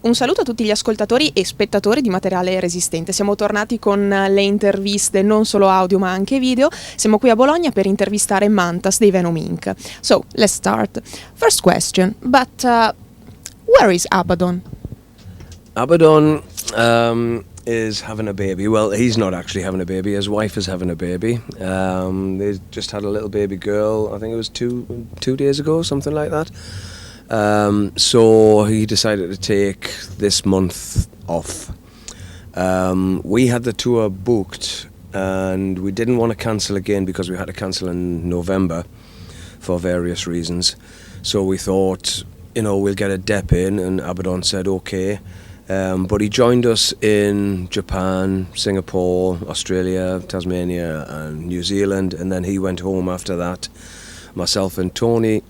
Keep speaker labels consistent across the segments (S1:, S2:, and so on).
S1: Un saluto a tutti gli ascoltatori e spettatori di Materiale Resistente. Siamo tornati con le interviste non solo audio ma anche video. Siamo qui a Bologna per intervistare Mantas dei Venom Inc. So, let's start. First question, but where is Abaddon?
S2: Abaddon is having a baby. Well, he's not actually having a baby. His wife is having a baby. They just had a little baby girl. I think it was two days ago, something like that. So he decided to take this month off. We had the tour booked and we didn't want to cancel again because we had to cancel in November for various reasons. So we thought, we'll get a dep in, and Abaddon said okay. But he joined us in Japan, Singapore, Australia, Tasmania and New Zealand, and then he went home after that. Myself and Tony,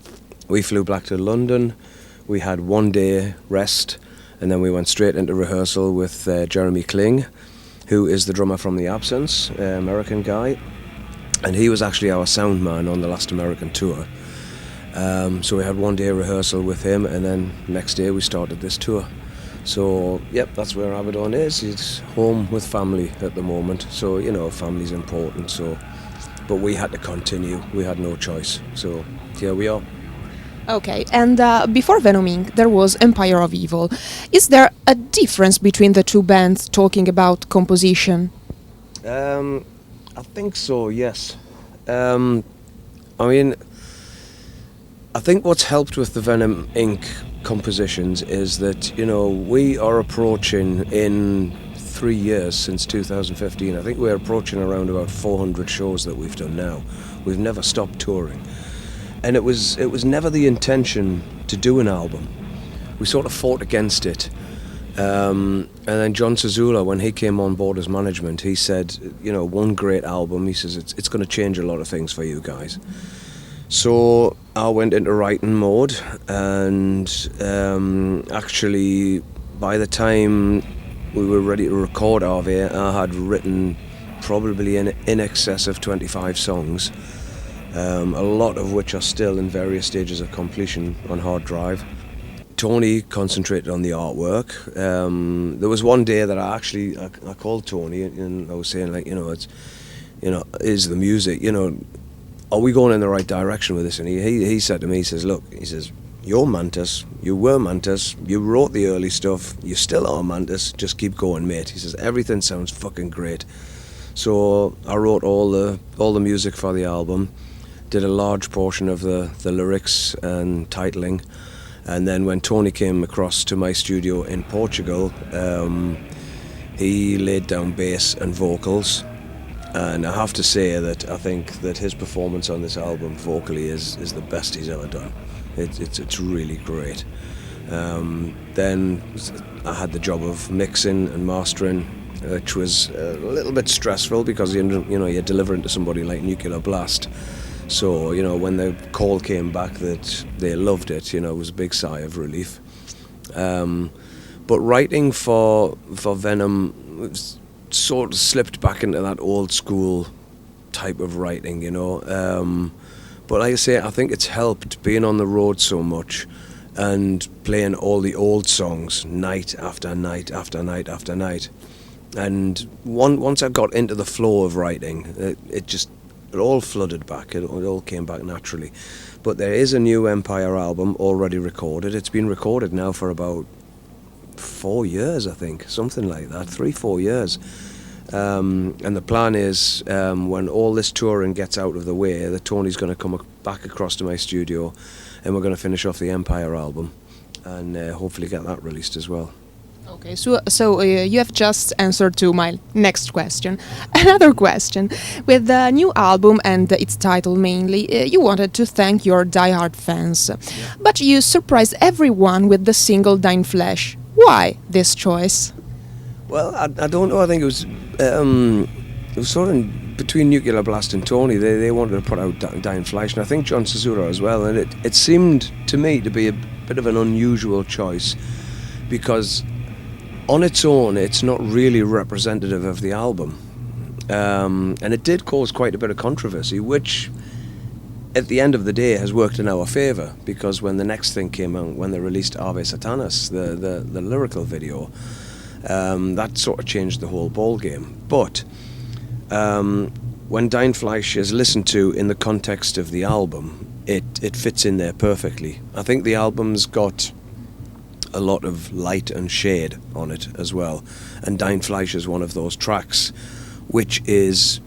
S2: we flew back to London. We had 1 day rest, and then we went straight into rehearsal with Jeremy Kling, who is the drummer from The Absence, American guy, and he was actually our sound man on the last American tour. So we had 1 day rehearsal with him, and then next day we started this tour. So, yep, that's where Abaddon is. He's home with family at the moment. So, family's important. So, but we had to continue. We had no choice. So, here we are.
S1: Okay, and before Venom Inc. there was Empire of Evil. Is there a difference between the two bands talking about composition?
S2: I think so, yes. I think what's helped with the Venom Inc. compositions is that, we are approaching in 3 years since 2015. I think we're approaching around about 400 shows that we've done now. We've never stopped touring. And it was never the intention to do an album. We sort of fought against it. And then John Zazula, when he came on board as management, he said, one great album, he says, it's going to change a lot of things for you guys. So I went into writing mode, and actually by the time we were ready to record RV, I had written probably in excess of 25 songs. A lot of which are still in various stages of completion on hard drive. Tony concentrated on the artwork. There was one day that I called Tony and I was saying, is the music, are we going in the right direction with this? And he said to me, he says, you're Mantas, you were Mantas, you wrote the early stuff, you still are Mantas, just keep going, mate. He says, everything sounds fucking great. So I wrote all the music for the album. Did a large portion of the lyrics and titling, and then when Tony came across to my studio in Portugal, he laid down bass and vocals, and I have to say that I think that his performance on this album vocally is the best he's ever done. It's really great. Then I had the job of mixing and mastering, which was a little bit stressful because you're delivering to somebody like Nuclear Blast. So, when the call came back that they loved it, it was a big sigh of relief. But writing for Venom sort of slipped back into that old school type of writing, But like I say, I think it's helped being on the road so much and playing all the old songs night after night after night after night. And once I got into the flow of writing, it all flooded back, it all came back naturally. But there is a new Empire album already recorded. It's been recorded now for about 4 years, I think, something like that, 3-4 years. And the plan is, when all this touring gets out of the way, that Tony's going to come back across to my studio and we're going to finish off the Empire album and hopefully get that released as well.
S1: Okay, so you have just answered to my next question. Another question. With the new album and its title mainly, you wanted to thank your diehard fans. Yeah. But you surprised everyone with the single Dying Flesh. Why this choice?
S2: Well, I don't know. I think it was sort of between Nuclear Blast and Tony. They wanted to put out Dying Flesh, and I think John Cesura as well. And it seemed to me to be a bit of an unusual choice because on its own, it's not really representative of the album. And it did cause quite a bit of controversy, which at the end of the day has worked in our favour, because when the next thing came out, when they released Ave Satanas, the lyrical video, that sort of changed the whole ball game. But when Dein Fleisch is listened to in the context of the album, it fits in there perfectly. I think the album's got a lot of light and shade on it as well, and Dein Fleisch is one of those tracks which is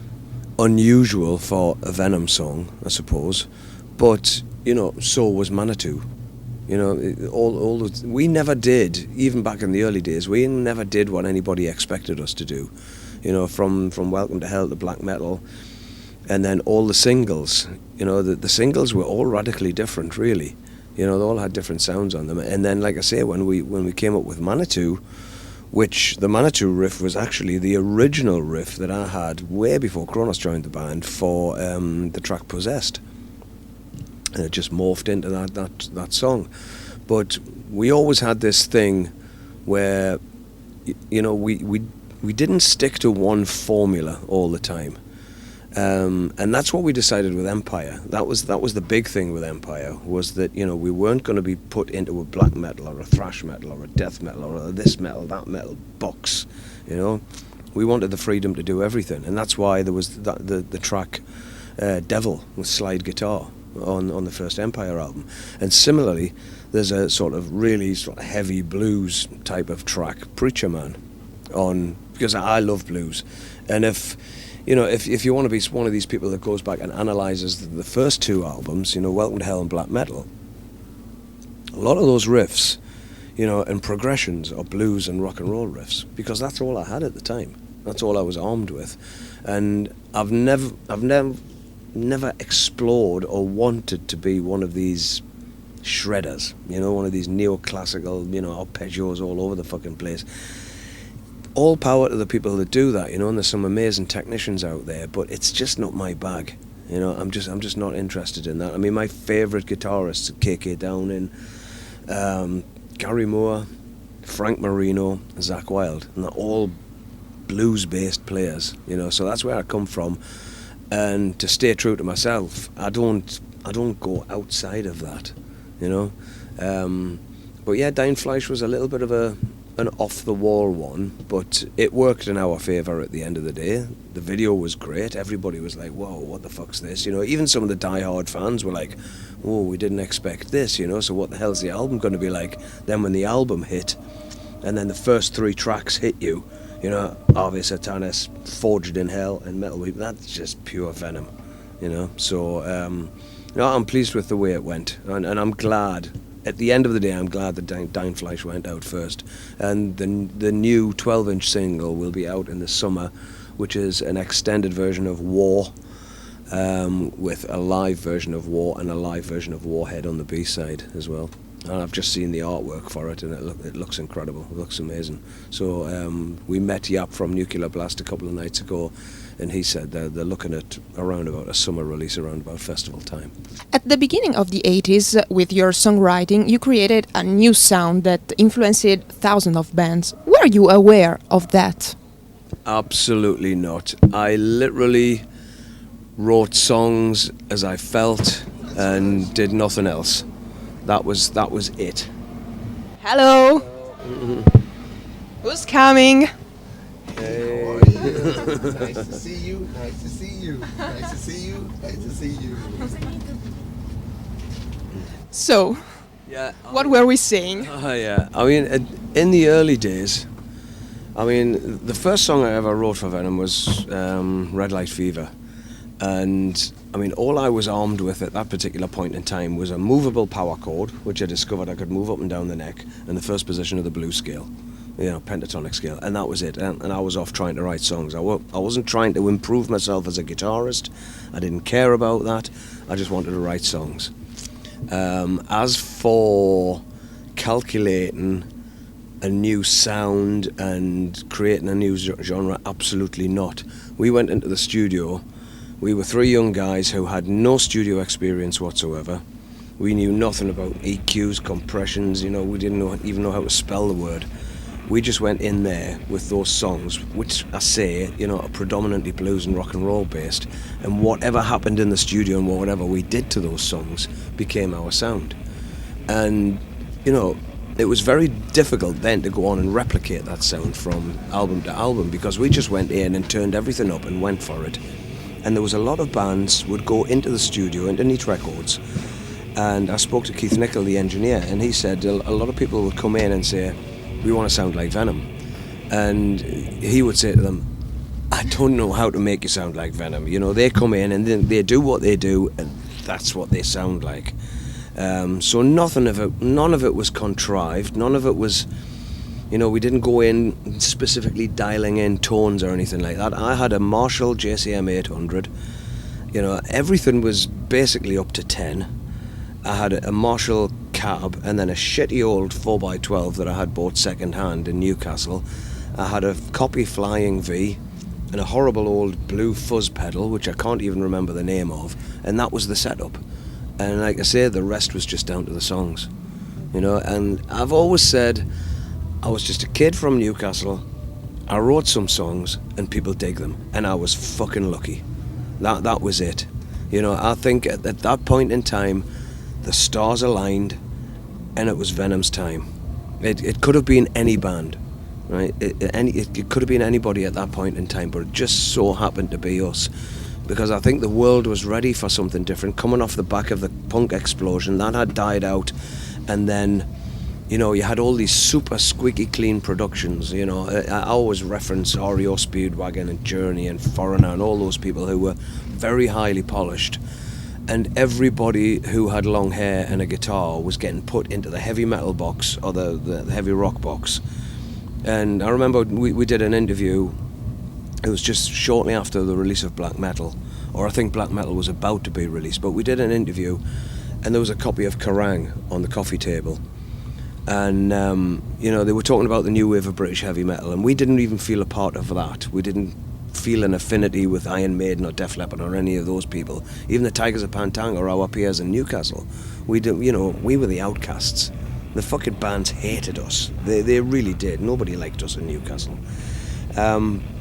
S2: unusual for a Venom song, I suppose, but so was Manitou. We never did, even back in the early days, we never did what anybody expected us to do. From Welcome to Hell to Black Metal, and then all the singles. The singles were all radically different, really. They all had different sounds on them. And then, like I say, when we came up with Manitou, which the Manitou riff was actually the original riff that I had way before Kronos joined the band for the track Possessed. And it just morphed into that song. But we always had this thing where, we didn't stick to one formula all the time. And that's what we decided with Empire. That was the big thing with Empire, was that we weren't going to be put into a black metal or a thrash metal or a death metal or a this metal, that metal box. We wanted the freedom to do everything, and that's why there was the track Devil with slide guitar on the first Empire album. And similarly, there's a sort of really sort of heavy blues type of track, Preacher Man, because I love blues, and if you want to be one of these people that goes back and analyses the first two albums, Welcome to Hell and Black Metal, a lot of those riffs, and progressions are blues and rock and roll riffs, because that's all I had at the time. That's all I was armed with, and I've never explored or wanted to be one of these shredders, one of these neoclassical, arpeggios all over the fucking place. All power to the people that do that, and there's some amazing technicians out there, but it's just not my bag. I'm just not interested in that. I mean, my favourite guitarists are KK Downing, Gary Moore, Frank Marino, Zakk Wylde, and they're all blues-based players, so that's where I come from. And to stay true to myself, I don't go outside of that, But yeah, Dein Fleisch was a little bit of an off-the-wall one, but it worked in our favour at the end of the day. The video was great. Everybody was like, whoa, what the fuck's this? Even some of the die-hard fans were like, whoa, we didn't expect this, so what the hell's the album going to be like? Then when the album hit, and then the first three tracks hit you, Ave Satanas, Forged in Hell, and Metal Weep, that's just pure Venom, So, I'm pleased with the way it went, and I'm glad. At the end of the day, I'm glad that Dein Fleisch went out first, and the new 12-inch single will be out in the summer, which is an extended version of War, with a live version of War and a live version of Warhead on the B-side as well. And I've just seen the artwork for it, and it looks incredible. It looks amazing. So we met Yap from Nuclear Blast a couple of nights ago, and he said they're looking at around about a summer release, around about festival time.
S1: At the beginning of the 80s, with your songwriting, you created a new sound that influenced thousands of bands. Were you aware of that?
S2: Absolutely not. I literally wrote songs as I felt and did nothing else. That was it.
S1: Hello. Who's coming?
S2: Hey.
S3: How are you? Nice to see you. Nice to see you. Nice to see you. Nice to see you.
S1: So,
S2: Yeah.
S1: what were we saying?
S2: Yeah. I mean, in the early days, the first song I ever wrote for Venom was Red Light Fever. And, all I was armed with at that particular point in time was a movable power chord, which I discovered I could move up and down the neck, and the first position of the blues scale, pentatonic scale, and that was it. And I was off trying to write songs. I wasn't trying to improve myself as a guitarist. I didn't care about that. I just wanted to write songs. As for calculating a new sound and creating a new genre, absolutely not. We went into the studio. We were three young guys who had no studio experience whatsoever. We knew nothing about EQs, compressions, we didn't even know how to spell the word. we just went in there with those songs, which I say, are predominantly blues and rock and roll based, and whatever happened in the studio and whatever we did to those songs became our sound. And, it was very difficult then to go on and replicate that sound from album to album, because we just went in and turned everything up and went for it. And there was a lot of bands would go into the studio, into Neat Records, and I spoke to Keith Nicol, the engineer, and he said a lot of people would come in and say, we want to sound like Venom. And he would say to them, I don't know how to make you sound like Venom. They come in and then they do what they do, and that's what they sound like. So none of it was contrived. None of it was, we didn't go in specifically dialing in tones or anything like that. I had a Marshall JCM 800. Everything was basically up to 10. I had a Marshall cab and then a shitty old 4x12 that I had bought second hand in Newcastle. I had a copy Flying V and a horrible old blue fuzz pedal, which I can't even remember the name of, and that was the setup. And like I say, the rest was just down to the songs, and I've always said I was just a kid from Newcastle. I wrote some songs and people dig them, and I was fucking lucky. That was it. I think at that point in time the stars aligned and it was Venom's time. It could have been any band, right? It could have been anybody at that point in time, but it just so happened to be us. Because I think the world was ready for something different, coming off the back of the punk explosion. That had died out, and then, you had all these super squeaky clean productions. I always reference REO Speedwagon and Journey and Foreigner and all those people who were very highly polished. And everybody who had long hair and a guitar was getting put into the heavy metal box or the heavy rock box. And I remember we did an interview. It was just shortly after the release of Black Metal, or I think Black Metal was about to be released, but we did an interview and there was a copy of Kerrang on the coffee table. And, they were talking about the new wave of British heavy metal, and we didn't even feel a part of that. We didn't feel an affinity with Iron Maiden or Def Leppard or any of those people. Even the Tigers of Pantang or our peers in Newcastle. We were the outcasts. The fucking bands hated us. They really did. Nobody liked us in Newcastle.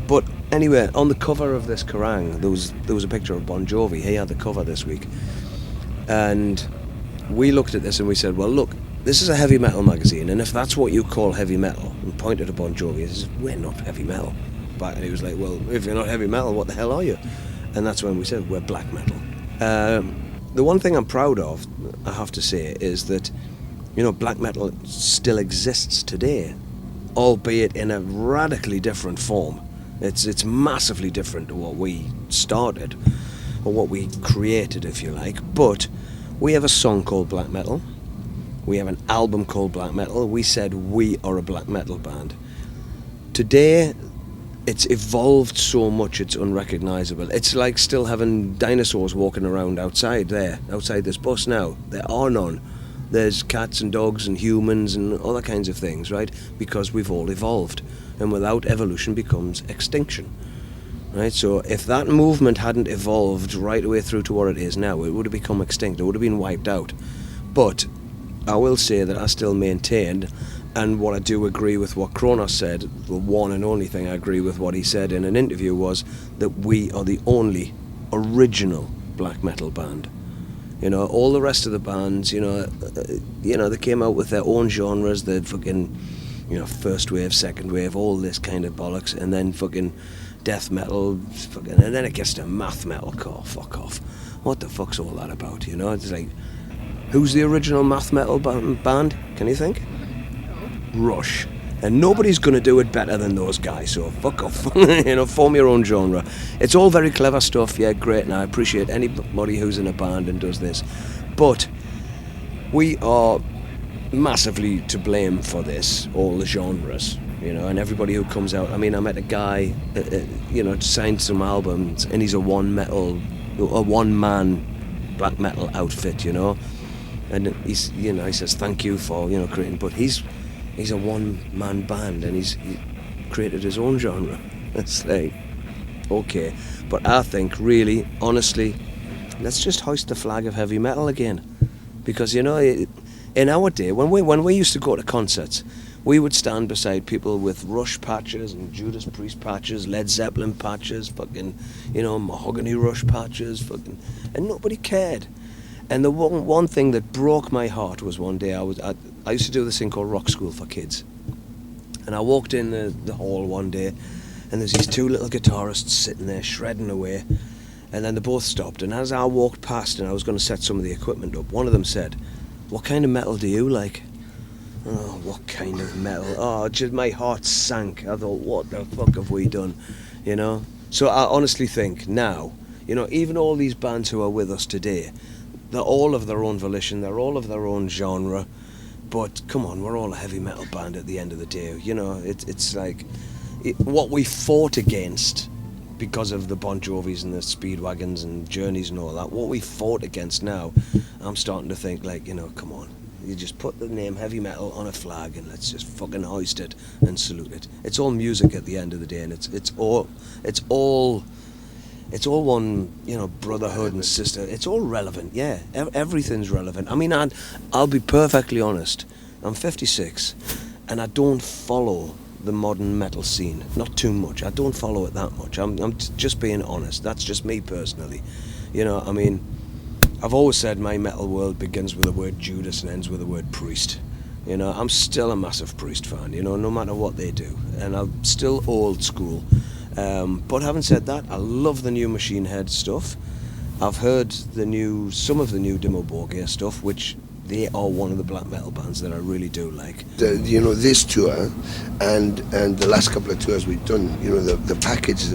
S2: But anyway, on the cover of this Kerrang, there was a picture of Bon Jovi. He had the cover this week. And we looked at this and we said, well, look, this is a heavy metal magazine, and if that's what you call heavy metal, and pointed to Bon Jovi, he says, we're not heavy metal. But he was like, well, if you're not heavy metal, what the hell are you? And that's when we said, we're black metal. The one thing I'm proud of, I have to say, is that, black metal still exists today, albeit in a radically different form. It's massively different to what we started, or what we created, if you like. But we have a song called Black Metal. We have an album called Black Metal. We said we are a black metal band. Today, it's evolved so much it's unrecognisable. It's like still having dinosaurs walking around outside this bus now. There are none. There's cats and dogs and humans and other kinds of things, right? Because we've all evolved. And without evolution becomes extinction, right? So if that movement hadn't evolved right the way through to what it is now, it would have become extinct. It would have been wiped out. But I will say that I still maintained, and what I do agree with what Kronos said, the one and only thing I agree with what he said in an interview was that we are the only original black metal band. All the rest of the bands, they came out with their own genres, the fucking, first wave, second wave, all this kind of bollocks, and then fucking death metal, and then it gets to math metal. Fuck off. What the fuck's all that about? It's like, who's the original math metal band? Can you think? Rush. And nobody's going to do it better than those guys, so fuck off. Form your own genre. It's all very clever stuff, yeah, great, and I appreciate anybody who's in a band and does this. But we are massively to blame for this, all the genres, and everybody who comes out. I mean, I met a guy, signed some albums, and he's a one-man black metal outfit, and he's, he says thank you for, creating, but he's a one-man band, and he created his own genre. It's like, okay, but I think really, honestly, let's just hoist the flag of heavy metal again, because in our day, when we used to go to concerts, We would stand beside people with Rush patches and Judas Priest patches, Led Zeppelin patches, fucking, Mahogany Rush patches, fucking, and nobody cared. And the one thing that broke my heart was one day I used to do this thing called Rock School for Kids, and I walked in the hall one day, and there's these two little guitarists sitting there shredding away, and then they both stopped. And as I walked past and I was going to set some of the equipment up, one of them said, "What kind of metal do you like?" Oh, what kind of metal? Oh, just my heart sank. I thought, what the fuck have we done? So I honestly think now, even all these bands who are with us today, they're all of their own volition, they're all of their own genre, but come on, we're all a heavy metal band at the end of the day. It's like what we fought against because of the Bon Jovis and the Speedwagons and Journeys and all that, what we fought against now, I'm starting to think like, come on. You just put the name heavy metal on a flag and let's just fucking hoist it and salute it. It's all music at the end of the day, and it's all one, brotherhood and sister. It's all relevant, yeah. Everything's relevant. I mean, I'll be perfectly honest. I'm 56, and I don't follow the modern metal scene. Not too much. I don't follow it that much. I'm just being honest. That's just me personally. I mean, I've always said my metal world begins with the word Judas and ends with the word Priest. I'm still a massive Priest fan, no matter what they do. And I'm still old school. But having said that, I love the new Machine Head stuff. I've heard some of the new Dimmu Borgir stuff, which they are one of the black metal bands that I really do like.
S3: This tour and the last couple of tours we've done, the package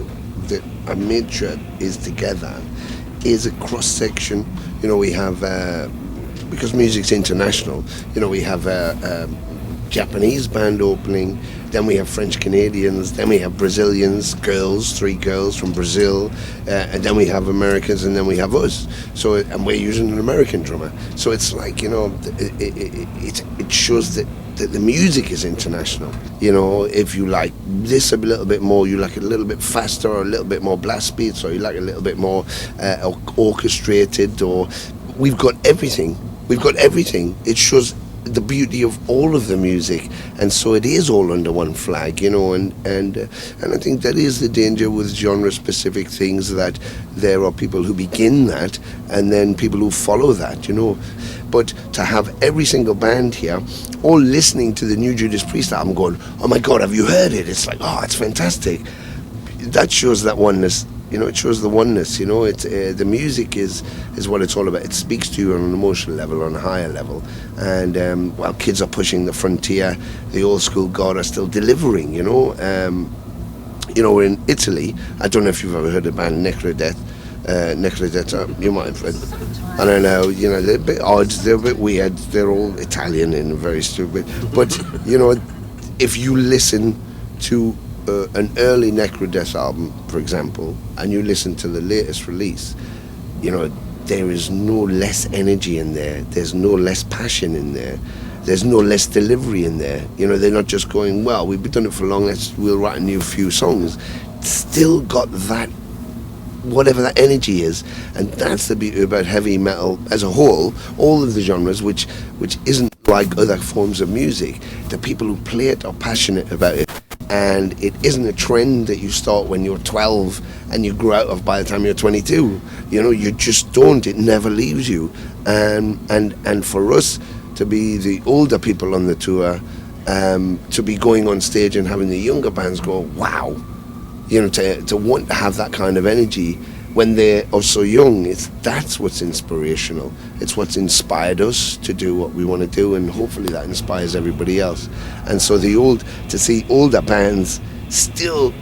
S3: that I made sure is together is a cross section. We have because music's international. We have a Japanese band opening, then we have French Canadians, then we have Brazilians, three girls from Brazil, and then we have Americans, and then we have us. So, and we're using an American drummer. So it's like, it shows that the music is international. If you like this a little bit more, you like it a little bit faster or a little bit more blast beats, or you like a little bit more orchestrated, or we've got everything. It shows the beauty of all of the music, and so it is all under one flag, and I think that is the danger with genre-specific things, that there are people who begin that and then people who follow that, But to have every single band here all listening to the new Judas Priest album going, "Oh my God, have you heard it?" It's like, "Oh, it's fantastic." That shows that oneness. It shows the oneness. It's the music is what it's all about. It speaks to you on an emotional level, on a higher level. And while kids are pushing the frontier, the old school God are still delivering. We're in Italy. I don't know if you've ever heard of the band Necrodeth. You might have read. I don't know. They're a bit odd. They're a bit weird. They're all Italian and very stupid. But if you listen to an early Necrodeath album, for example, and you listen to the latest release, there is no less energy in there. There's no less passion in there. There's no less delivery in there. They're not just going, "Well, we've done it for long, we'll write a new few songs." Still got that, whatever that energy is, and that's the beauty about heavy metal as a whole, all of the genres, which isn't like other forms of music. The people who play it are passionate about it. And it isn't a trend that you start when you're 12 and you grow out of by the time you're 22. You just don't. It never leaves you. And for us to be the older people on the tour, to be going on stage and having the younger bands go, "Wow," to want to have that kind of energy when they are so young, that's what's inspirational. It's what's inspired us to do what we want to do, and hopefully that inspires everybody else. And so to see older bands still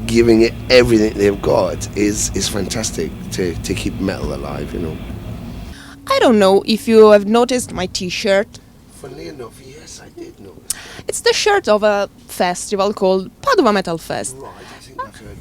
S3: giving it everything they've got is fantastic to keep metal alive,
S1: I don't know if you have noticed my T-shirt.
S3: Funnily enough, yes, I did notice.
S1: It's the shirt of a festival called Padova Metal Fest.
S3: Right, I think I've heard of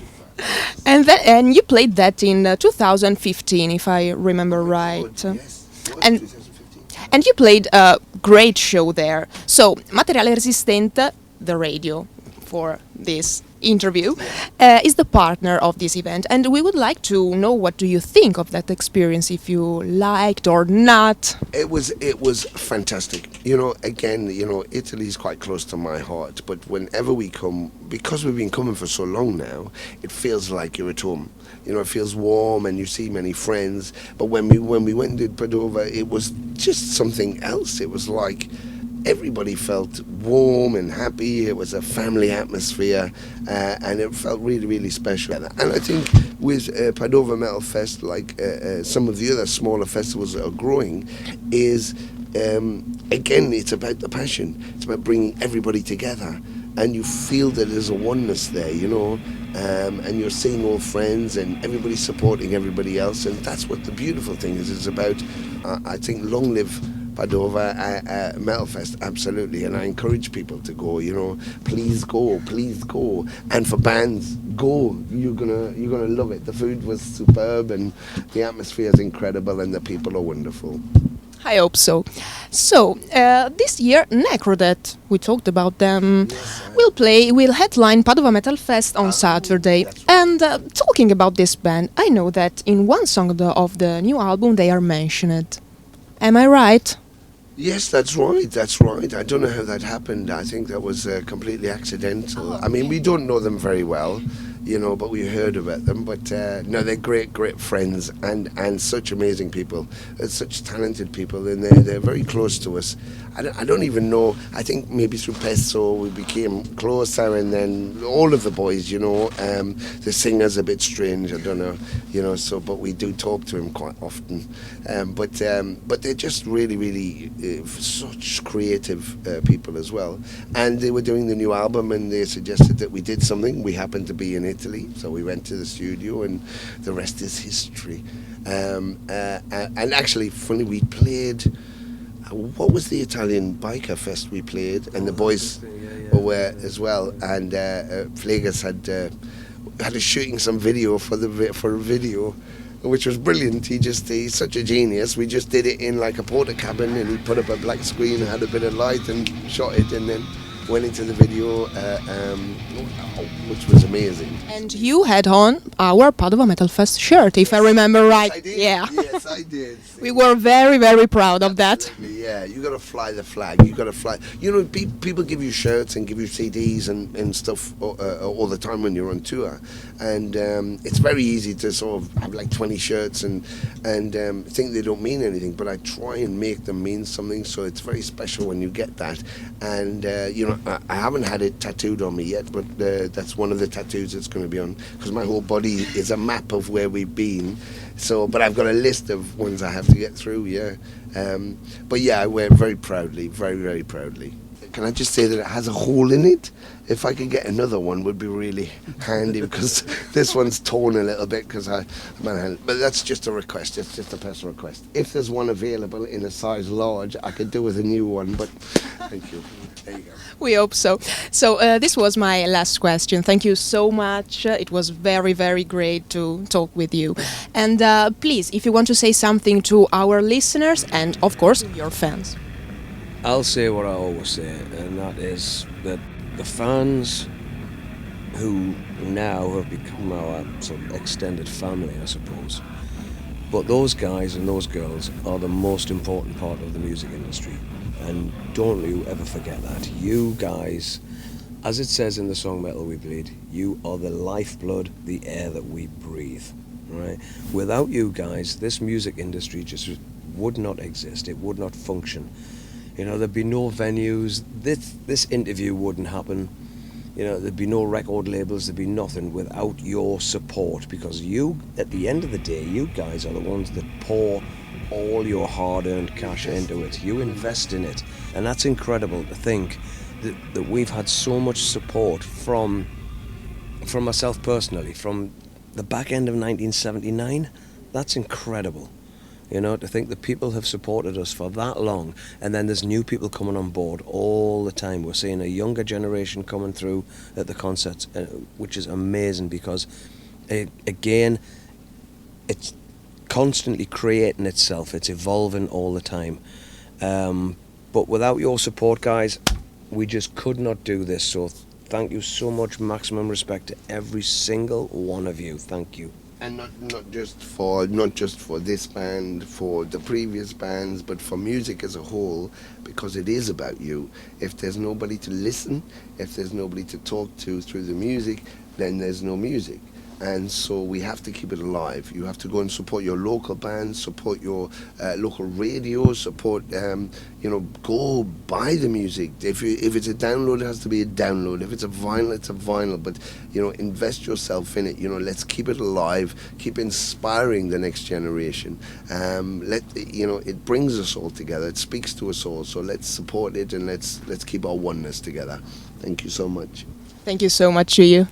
S3: that.
S1: And you played that in 2015, if I remember right.
S3: Yes,
S1: And
S3: 2015.
S1: you played a great show there. So, Materiale Resistente, the radio, for this interview, is the partner of this event, and we would like to know what do you think of that experience, if you liked or not.
S3: It was fantastic. You know, again, you know, Italy is quite close to my heart, but whenever we come, because we've been coming for so long now, it feels like you're at home. You know, it feels warm and you see many friends. But when we went and did Padova, it was just something else. It was like everybody felt warm and happy. It was a family atmosphere, and it felt really, really special. And I think with Padova Metal Fest, like some of the other smaller festivals that are growing, is again, it's about the passion. It's about bringing everybody together, and you feel that there's a oneness there, you know, and you're seeing all friends and everybody supporting everybody else, and that's what the beautiful thing is. It's about, I think, long live Padova Metal Fest, absolutely, and I encourage people to go. You know, please go, and for bands, go. You're gonna love it. The food was superb, and the atmosphere is incredible, and the people are wonderful.
S1: I hope so. So, this year, Necrodet, we talked about them, will headline Padova Metal Fest on Saturday.
S3: That's right.
S1: And talking about this band, I know that in one song of the new album they are mentioned. Am I right?
S3: Yes, that's right. That's right. I don't know how that happened. I think that was completely accidental. I mean, we don't know them very well, you know, but we heard about them. But no, they're great friends and such amazing people, such talented people, and they're very close to us. I don't even know. I think maybe through Presso we became closer, and then all of the boys, you know, the singer's a bit strange. I don't know, you know. So, but we do talk to him quite often. But they're just really such creative people as well. And they were doing the new album, and they suggested that we did something. We happened to be in Italy, so we went to the studio, and the rest is history. And actually, funny, we played. What was the Italian biker fest we played? And the boys were there as well. And Flegas had us shooting some video for a video, which was brilliant. He's such a genius. We just did it in like a porta cabin, and he put up a black screen, had a bit of light, and shot it, and then went into the video, which was amazing.
S1: And you had on our Padova Metal Fest shirt, if I remember right.
S3: I did.
S1: Yeah.
S3: Yes, I did.
S1: We were very proud of that.
S3: Absolutely, yeah, you got to fly the flag. You got to fly. You know, people give you shirts and give you CDs and stuff all the time when you're on tour, and it's very easy to sort of have like 20 shirts and think they don't mean anything. But I try and make them mean something, so it's very special when you get that. And you know, I haven't had it tattooed on me yet, but that's one of the tattoos that's going to be on, because my whole body is a map of where we've been. So, but I've got a list of ones I have to get through, yeah. But yeah, I wear it very proudly, very proudly. Can I just say that it has a hole in it? If I could get another one, would be really handy, because this one's torn a little bit because but that's just a request. It's just a personal request. If there's one available in a size large, I could do with a new one. But thank you. There you go.
S1: We hope so. So this was my last question. Thank you so much. It was very great to talk with you. And please, if you want to say something to our listeners and, of course, your fans.
S2: I'll say what I always say, and that is that the fans who now have become our sort of extended family, I suppose, but those guys and those girls are the most important part of the music industry, and don't you ever forget that. You guys, as it says in the song Metal We Bleed, you are the lifeblood, the air that we breathe, right? Without you guys, this music industry just would not exist. It would not function. You know, there'd be no venues, this interview wouldn't happen, you know, there'd be no record labels, there'd be nothing without your support, because you, at the end of the day, you guys are the ones that pour all your hard-earned cash into it. You invest in it, and that's incredible to think that we've had so much support from myself personally, from the back end of 1979. That's incredible. You know, to think that people have supported us for that long, and then there's new people coming on board all the time. We're seeing a younger generation coming through at the concerts, which is amazing, because, again, it's constantly creating itself. It's evolving all the time. But without your support, guys, we just could not do this. So thank you so much. Maximum respect to every single one of you. Thank you.
S3: And not just for this band, for the previous bands, but for music as a whole, because it is about you. If there's nobody to listen, if there's nobody to talk to through the music, then there's no music. And so we have to keep it alive. You have to go and support your local bands, support your local radio, support, go buy the music. If it's a download, it has to be a download. If it's a vinyl, it's a vinyl. But, invest yourself in it. Let's keep it alive, keep inspiring the next generation. It brings us all together. It speaks to us all. So let's support it and let's keep our oneness together. Thank you so much.
S1: Thank you so much to you.